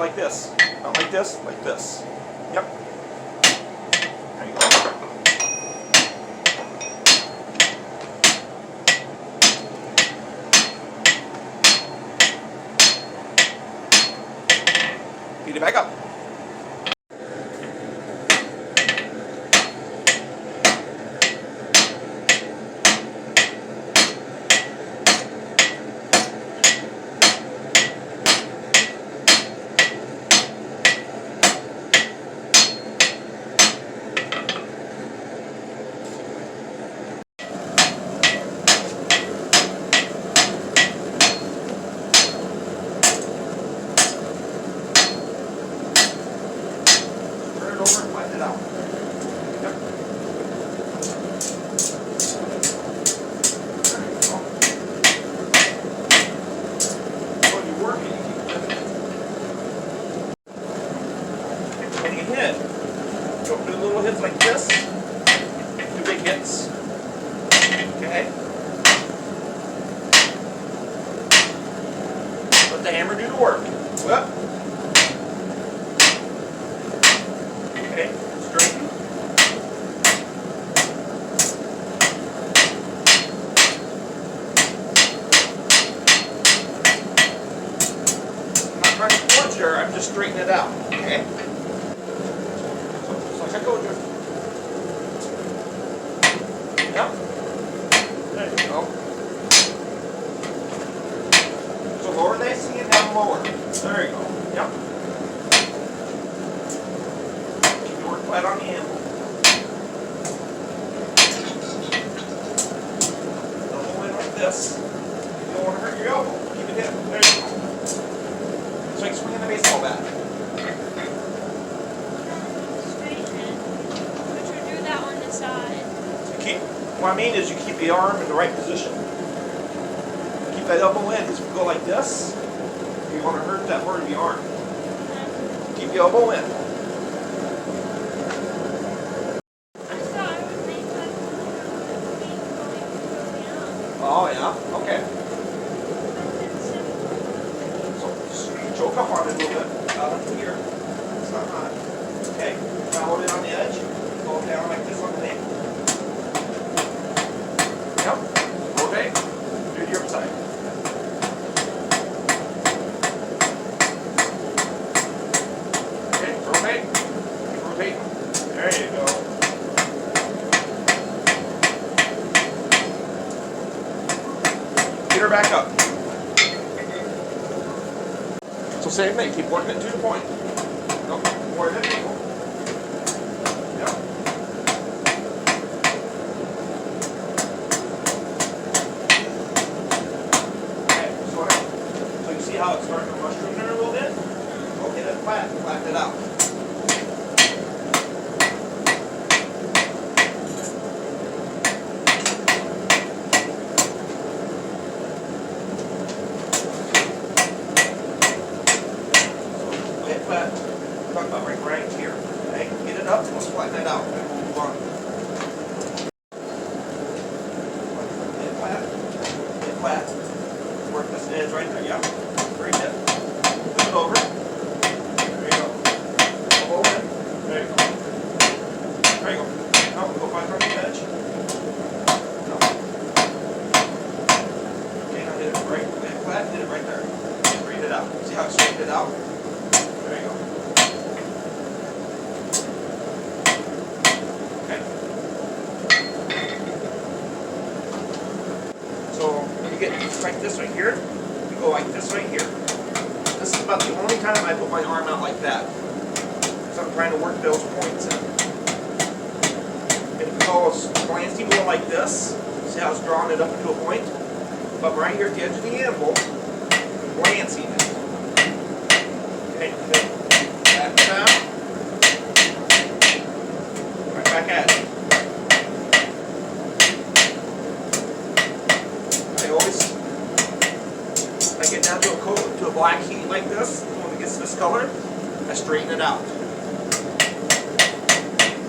like this. Not like this, like this. Yep. There you go. Feed it back up. Over and flatten it out. Yep. There you go. When you're working, you keep lifting. When you hit, don't do little hits like this. Do big hits. Okay? Let the hammer do the work. Whoop. Okay, straighten. I'm not trying to force here, I'm just straightening it out. Okay? So, just like I told you. Yep. There you go. So lower this and down lower. There you go. Yep. Flat on the handle. Don't hold it like this. You don't want to hurt your elbow. Keep it in. There you go. It's like swinging a baseball bat. Straighten it. But you do that on the side. So what I mean is you keep the arm in the right position. Keep that elbow in. Because if you go like this, you want to hurt that part of the arm. Keep the elbow in. Oh yeah, okay. So choke up on it a little bit, out into here. It's not hot. Okay, now hold it on the edge. Go down like this on the nail. Yep. Rotate. Do the other side. Okay, rotate. Keep rotating. There you go. Her back up. So same thing, keep working it to the point. Nope, more than equal. Yep. Okay, so you see how it's starting to mushroom there a little bit? Okay, that's flatten it out. Talk about right here. Okay? Get it up and let's flatten it out. And we'll move on. Get flat. Get flat. Work this edge right there. Yep. Very good. Flip it over. There you go. Hold it. There you go. There you go. Now we'll go back on the edge. No. Okay, now hit it right. Get it flat. Hit it right there. Straighten it out. See how I straightened it out? There you go. Get like this right here, you go like this right here. This is about the only time I put my arm out like that. Because I'm trying to work those points in. If you go glancing going like this, see how it's drawing it up into a point? But right here at the edge of the anvil, glancing it. Okay, back down. Right back at it. If I get down to a black heat like this, when it gets this color, I straighten it out.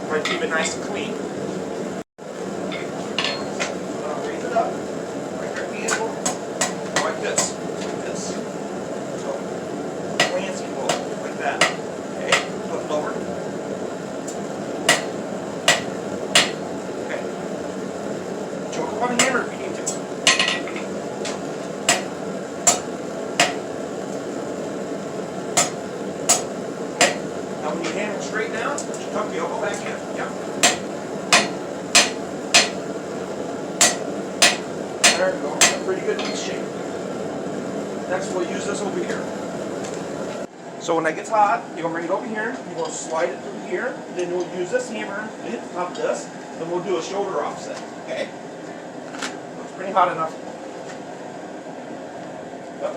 Try to keep it nice and clean. Raise it up, right there at the anvil, like this, like this. So, glancing bowl, like on the hammer if you need to. Okay. Now when you hammer straight down, you tuck the elbow back in. Yep. There we go. Pretty good piece shape. Next we'll use this over here. So when that gets hot, you're going to bring it over here, you're going to slide it through here, then we'll use this hammer to hit the top of this, then we'll do a shoulder offset, okay? So it's pretty hot enough. Yep.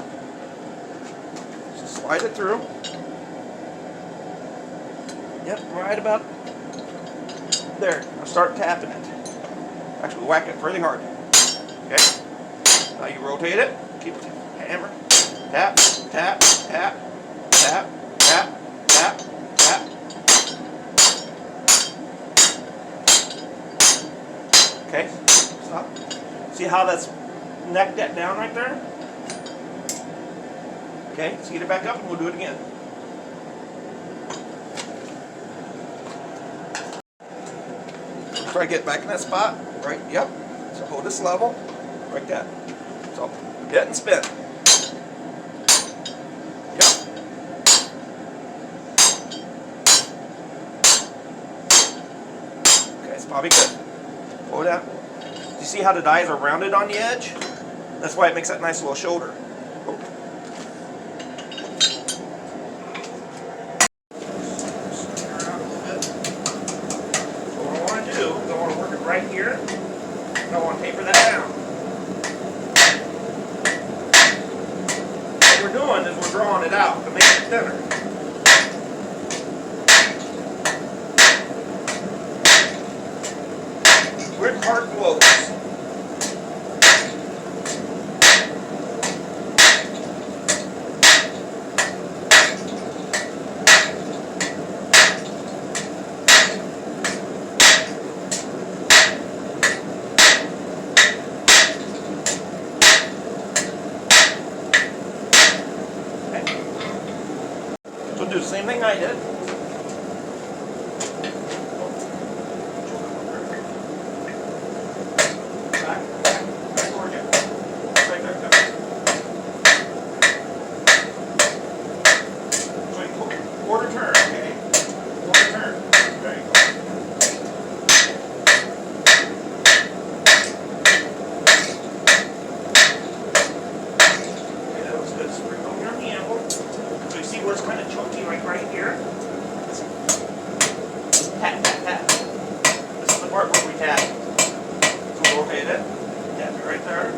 So slide it through. Yep, right about there. Now start tapping it. Actually whack it fairly hard. Okay? Now you rotate it, keep the hammer, tap, tap, tap. Tap, tap, tap, tap. Okay, stop. See how that's necked that down right there? Okay, so get it back up and we'll do it again. Try to get back in that spot. Right, yep. So hold this level, like that. So hit and spin. Probably good. Pull it out. Do you see how the dies are rounded on the edge? That's why it makes that nice little shoulder. Oh. Spin around a little bit. So what I want to do is I want to work it right here. And I want to taper that down. What we're doing is we're drawing it out to make it thinner. With hard blows. Okay. So do the same thing I did. Quarter turn, okay? Quarter turn. There you go. Okay, that was good. So we're going on the anvil. So you see where it's kind of chunky, like right here? Tap, tap, tap. This is the part where we tap. So we'll rotate it. Tap it right there.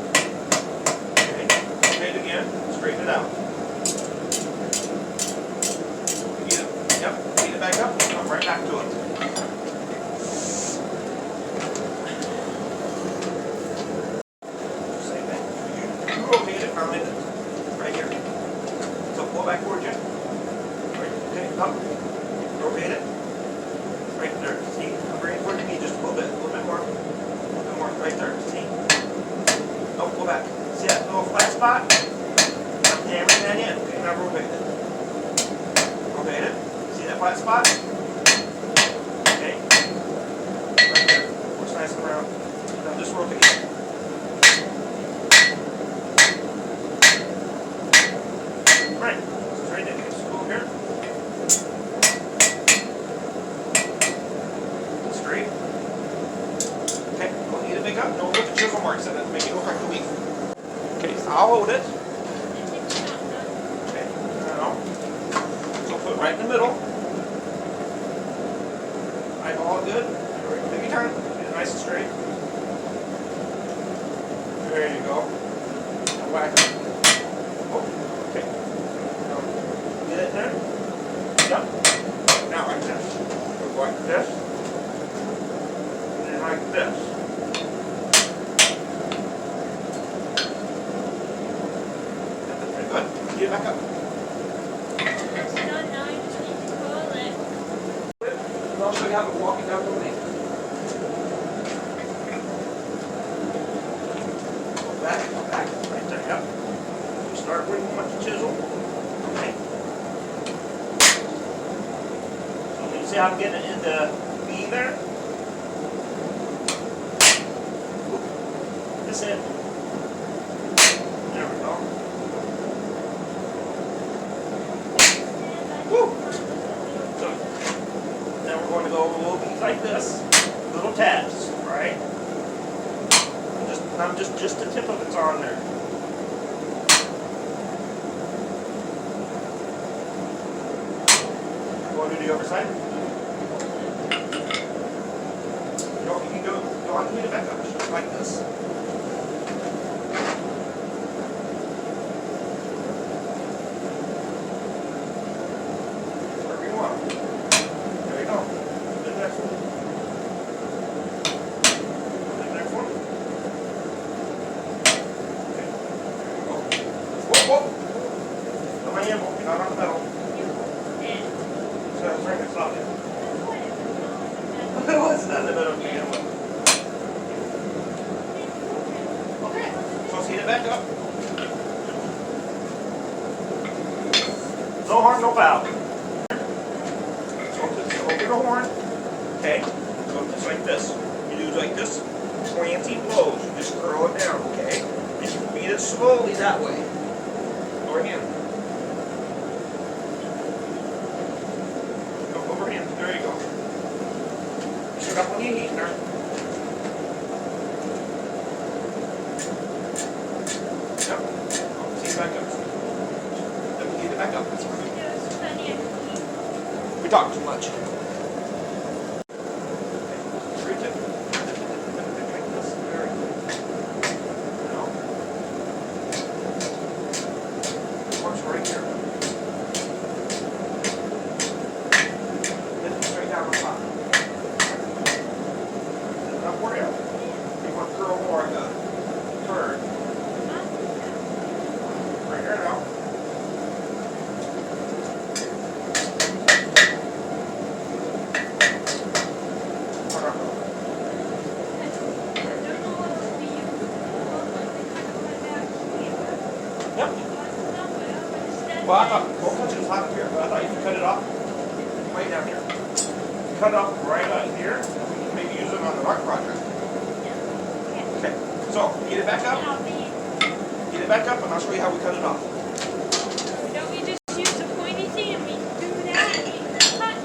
Okay. Rotate it again. Straighten it out. Yep, feed it back up, come right back to it. Same thing. You rotate it, round it right here. So pull back towards you. Right, okay, up. Rotate it. Right there. See? I'm bringing it towards me just a little bit more. A little bit more. Right there. See? Oh, pull back. See that little flat spot? I'm hammering that in. Okay, now rotate it. Rotate it. That flat spot? Okay. Right there. Works nice and round. Now just rotate it. Right. So right there. Just go here. Straight. Okay. Don't need to pick up. Don't put the chisel marks in it to make it look like a leaf. Okay, so I'll hold it. Okay. Now, so put it right in the middle. All good. Take your time. Get it nice and straight. There you go. Now whack it. Oh, okay. Now, get it there. Yep. Now like this. Go like this. And then like this. That's pretty good. Get it back up. I'll show you how to walk it down the lane. Go back, right there, yep. You start where you want the chisel. Okay. So you see how I'm getting it in the V there? this in. There we go. Woo! So, now we're going to go a little bit like this. Little tabs, right? Just the tip of it's on there. Going to do the other side. You can go on to the back up, just like this. Wherever you want. There you go. Do the next one. Do the next one. Okay. There you go. Whoa, whoa! On my handle, you're not on the metal. So it's right next to it. It wasn't on the middle to begin with. Okay, so let's heat it back up. No harm, no foul. So open the horn. Okay, so just like this. You do like this, slanty blows. You just curl it down, okay? And you beat it slowly that way. Overhand. Go overhand. There you go. Shut up when you heat there. Yep. Oh, see, back up. Then we heat it back up. That's right. We talk too much. Reach it. Like this. Very good. Now. Works right here. Hit it straight down the top. Up for you? You want to curl more like a turd. Right here now. Yep. Well, I thought, don't touch it as hot up here, but I thought you could cut it off right down here. Cut it off right out here, and we can maybe use it on the art project. Okay, so get it back up. Get it back up, and I'll show you how we cut it off. Don't we just use the pointy thing and we do that and we cut?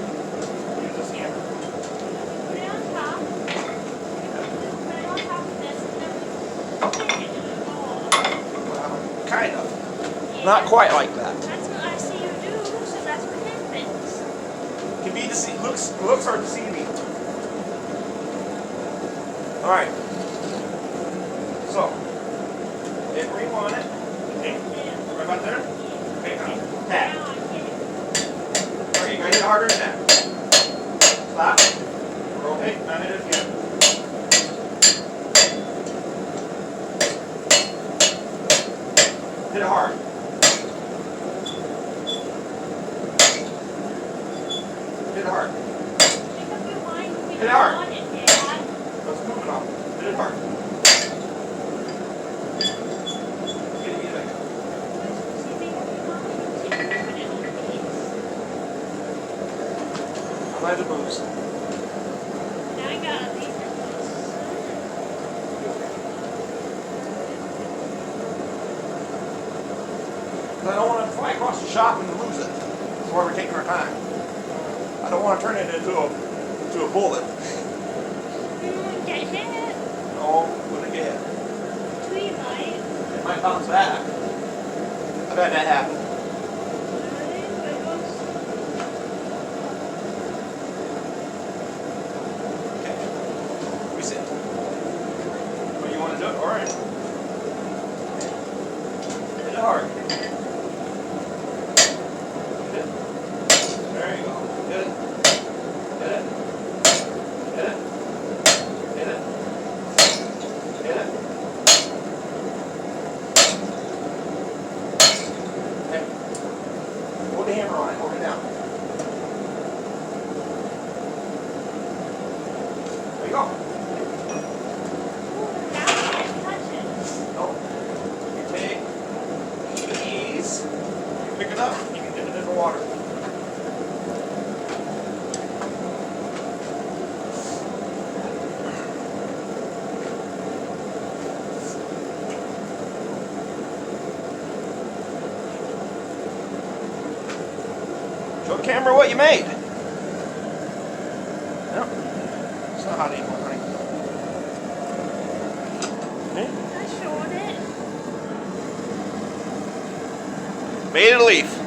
Use this hammer. Put it on top. Put it on top of this and then we stick it in the ball. Well, kind of. Yeah. Not quite like that. That's what I see you do, so that's what happens. Can be deceiving. Looks are deceiving. All right. So, hit where you want it. Okay. Right about there. Okay. Now, tap. Now I get it. Okay, you gotta hit it harder than that. Stop. Rotate. Now hit it again. Hit it hard. Hit it hard. Pick up your line when Hit you it hard. want it, Dad. Let's move it on. Hit it hard. Get it back up. See, baby, if you want it, you can put it on the piece. I'm glad it moves. Now I gotta leave it loose. I don't want to fly across the shop and lose it. That's why we're taking our time. I don't want to turn it into a bullet. Get hit. No, wouldn't get hit. Tweet light. It might bounce back. I've had that happen. Okay. Reset. What do you want to do? All right. Hit it hard. Hit it. There you go. Hit it. Hit it. Hit it. Hit it. Hit it. Okay. Hold the hammer on it. Hold it down. There you go. Now I can't touch it. Nope. You take these camera what you made. No, it's not hot anymore, honey. Okay. I showed it. Made it a leaf.